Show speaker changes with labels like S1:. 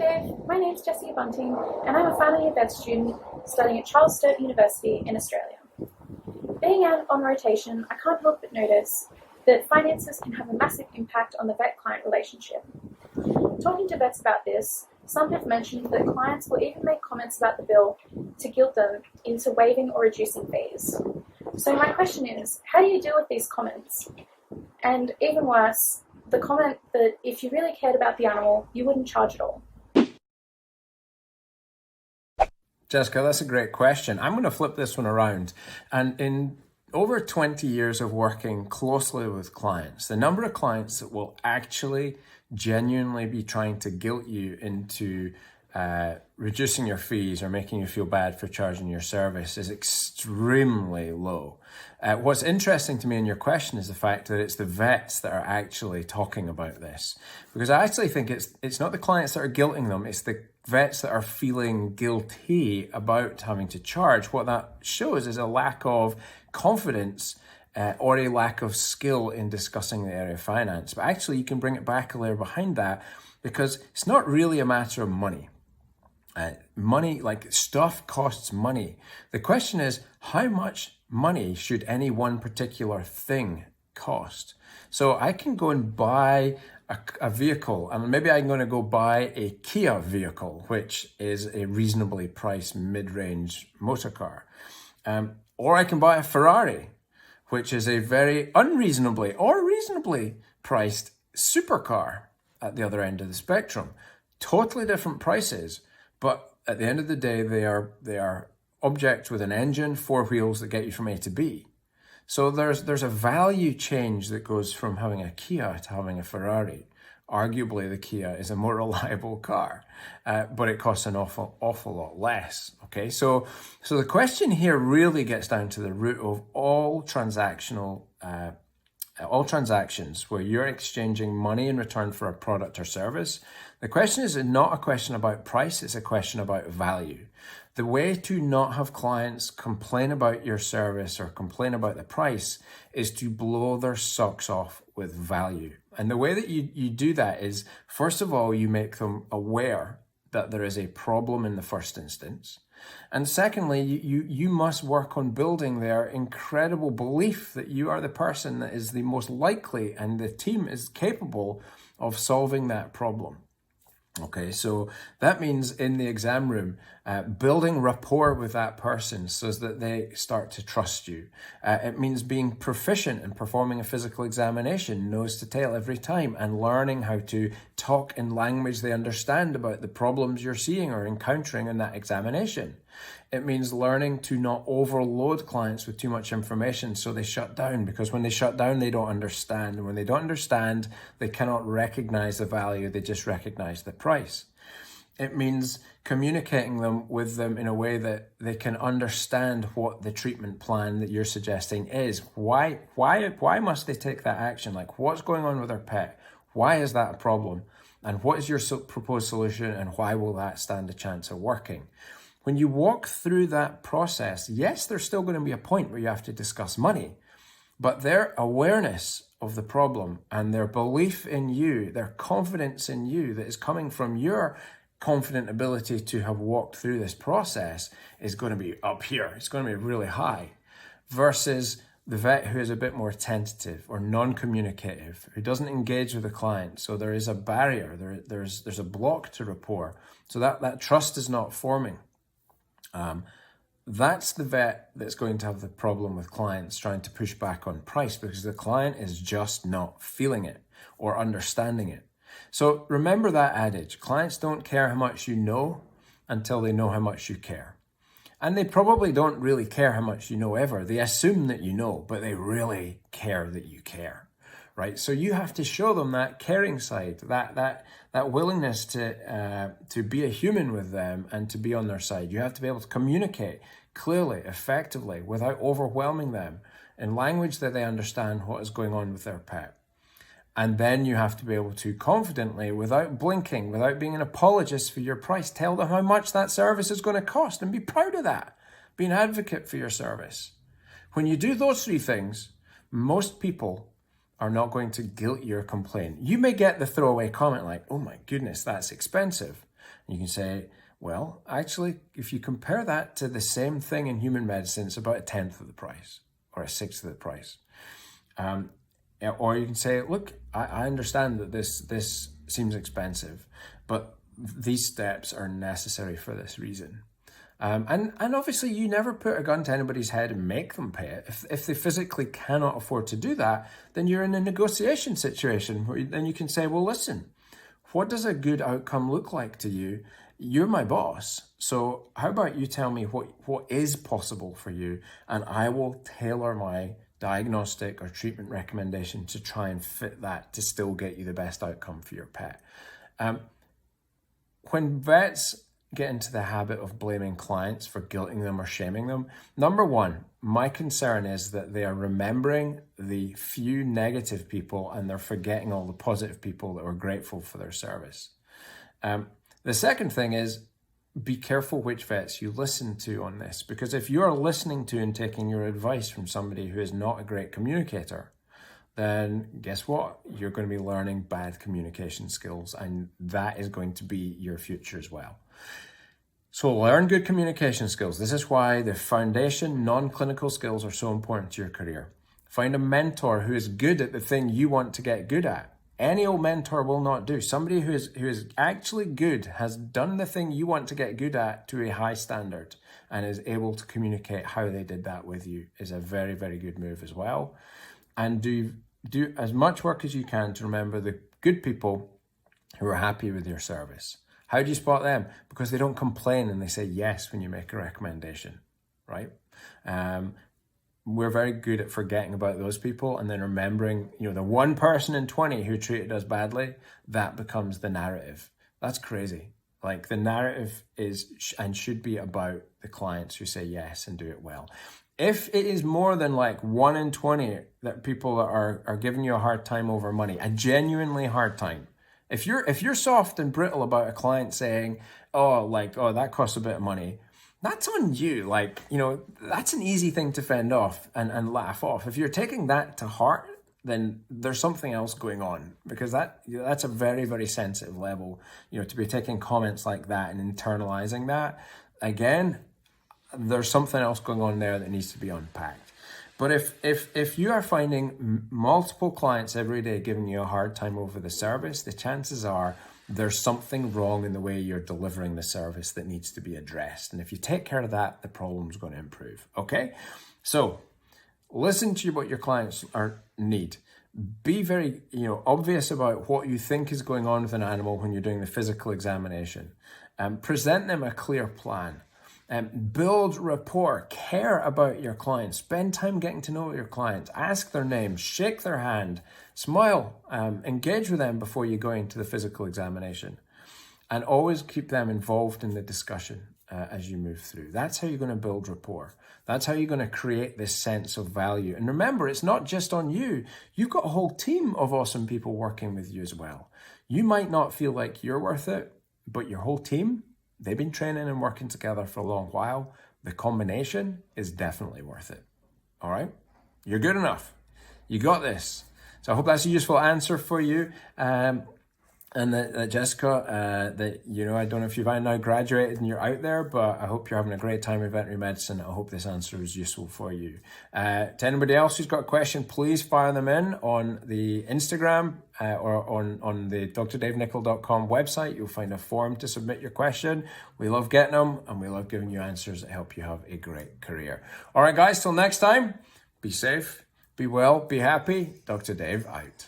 S1: Dave, my name's Jessie Bunting and I'm a final year vet student studying at Charles Sturt University in Australia. Being out on rotation, I can't help but notice that finances can have a massive impact on the vet-client relationship. Talking to vets about this, some have mentioned that clients will even make comments about the bill to guilt them into waiving or reducing fees. So my question is, how do you deal with these comments? And even worse, the comment that if you really cared about the animal, you wouldn't charge at all.
S2: Jessica, that's a great question. I'm going to flip this one around. And in over 20 years of working closely with clients, the number of clients that will actually genuinely be trying to guilt you into reducing your fees or making you feel bad for charging your service is extremely low. What's interesting to me in your question is the fact that it's the vets that are actually talking about this. Because I actually think it's not the clients that are guilting them, it's the vets that are feeling guilty about having to charge. What that shows is a lack of confidence or a lack of skill in discussing the area of finance. But actually you can bring it back a layer behind that, because it's not really a matter of money. Money, like stuff costs money. The question is, how much money should any one particular thing cost? So I can go and buy a vehicle, and maybe I'm going to go buy a Kia vehicle, which is a reasonably priced mid-range motor car. Or I can buy a Ferrari, which is a very unreasonably or reasonably priced supercar at the other end of the spectrum. Totally different prices, but at the end of the day, they are objects with an engine, four wheels that get you from A to B. So there's a value change that goes from having a Kia to having a Ferrari. Arguably, the Kia is a more reliable car, but it costs an awful lot less. Okay, so the question here really gets down to the root of all transactions where you're exchanging money in return for a product or service. The question is not a question about price, it's a question about value. The way to not have clients complain about your service or complain about the price is to blow their socks off with value. And the way that you do that is, first of all, you make them aware that there is a problem in the first instance. And secondly, you must work on building their incredible belief that you are the person that is the most likely and the team is capable of solving that problem. Okay, so that means in the exam room, building rapport with that person so that they start to trust you. It means being proficient in performing a physical examination, nose to tail every time, and learning how to talk in language they understand about the problems you're seeing or encountering in that examination. It means learning to not overload clients with too much information so they shut down, because when they shut down, they don't understand. And when they don't understand, they cannot recognize the value, they just recognize the price. It means communicating with them in a way that they can understand what the treatment plan that you're suggesting is. Why must they take that action? Like, what's going on with their pet? Why is that a problem? And what is your proposed solution, and why will that stand a chance of working? When you walk through that process, yes, there's still going to be a point where you have to discuss money, but their awareness of the problem and their belief in you, their confidence in you that is coming from your confident ability to have walked through this process is going to be up here. It's going to be really high, versus the vet who is a bit more tentative or non-communicative, who doesn't engage with the client. So there is a barrier, there's a block to rapport. So that trust is not forming. That's the vet that's going to have the problem with clients trying to push back on price, because the client is just not feeling it or understanding it. So remember that adage, clients don't care how much you know until they know how much you care. And they probably don't really care how much you know ever. They assume that you know, but they really care that you care, right? So you have to show them that caring side, that willingness to be a human with them and to be on their side. You have to be able to communicate clearly, effectively, without overwhelming them in language that they understand what is going on with their pet. And then you have to be able to confidently, without blinking, without being an apologist for your price, tell them how much that service is going to cost and be proud of that. Be an advocate for your service. When you do those three things, most people are not going to guilt your complaint. You may get the throwaway comment like, oh my goodness, that's expensive. You can say, well, actually, if you compare that to the same thing in human medicine, it's about 1/10 of the price or 1/6 of the price. Or you can say, look, I understand that this seems expensive, but these steps are necessary for this reason. And obviously you never put a gun to anybody's head and make them pay it. If they physically cannot afford to do that, then you're in a negotiation situation where then you can say, well, listen, what does a good outcome look like to you? You're my boss. So how about you tell me what is possible for you, and I will tailor my diagnostic or treatment recommendation to try and fit that to still get you the best outcome for your pet. When vets get into the habit of blaming clients for guilting them or shaming them, number one, my concern is that they are remembering the few negative people and they're forgetting all the positive people that were grateful for their service. The second thing is, be careful which vets you listen to on this, because if you're listening to and taking your advice from somebody who is not a great communicator, then guess what? You're going to be learning bad communication skills, and that is going to be your future as well. So learn good communication skills. This is why the foundation non-clinical skills are so important to your career. Find a mentor who is good at the thing you want to get good at. Any old mentor will not do. Somebody who is actually good, has done the thing you want to get good at to a high standard, and is able to communicate how they did that with you, is a very, very good move as well. And do as much work as you can to remember the good people who are happy with your service. How do you spot them? Because they don't complain and they say yes when you make a recommendation, right? We're very good at forgetting about those people and then remembering, the one person in 20 who treated us badly, that becomes the narrative. That's crazy. Like, the narrative is and should be about the clients who say yes and do it well. If it is more than like 1 in 20 that people are giving you a hard time over money, a genuinely hard time. If you're soft and brittle about a client saying, oh, that costs a bit of money, that's on you. That's an easy thing to fend off and laugh off. If you're taking that to heart, then there's something else going on, because that's a very, very sensitive level, to be taking comments like that and internalizing that. Again, there's something else going on there that needs to be unpacked. But if you are finding multiple clients every day giving you a hard time over the service, the chances are there's something wrong in the way you're delivering the service that needs to be addressed. And if you take care of that, the problem's going to improve. Okay? So listen to what your clients need. Be very, obvious about what you think is going on with an animal when you're doing the physical examination. Present them a clear plan. Build rapport, care about your clients, spend time getting to know your clients, ask their name, shake their hand, smile, engage with them before you go into the physical examination, and always keep them involved in the discussion as you move through. That's how you're going to build rapport. That's how you're going to create this sense of value. And remember, it's not just on you. You've got a whole team of awesome people working with you as well. You might not feel like you're worth it, but your whole team, they've been training and working together for a long while. The combination is definitely worth it. All right? You're good enough. You got this. So I hope that's a useful answer for you. And that Jessica, I don't know if you've now graduated and you're out there, but I hope you're having a great time in veterinary medicine. I hope this answer is useful for you. To anybody else who's got a question, please fire them in on the Instagram or on the drdavenicol.com website. You'll find a form to submit your question. We love getting them, and we love giving you answers that help you have a great career. All right, guys, till next time, be safe, be well, be happy. Dr. Dave out.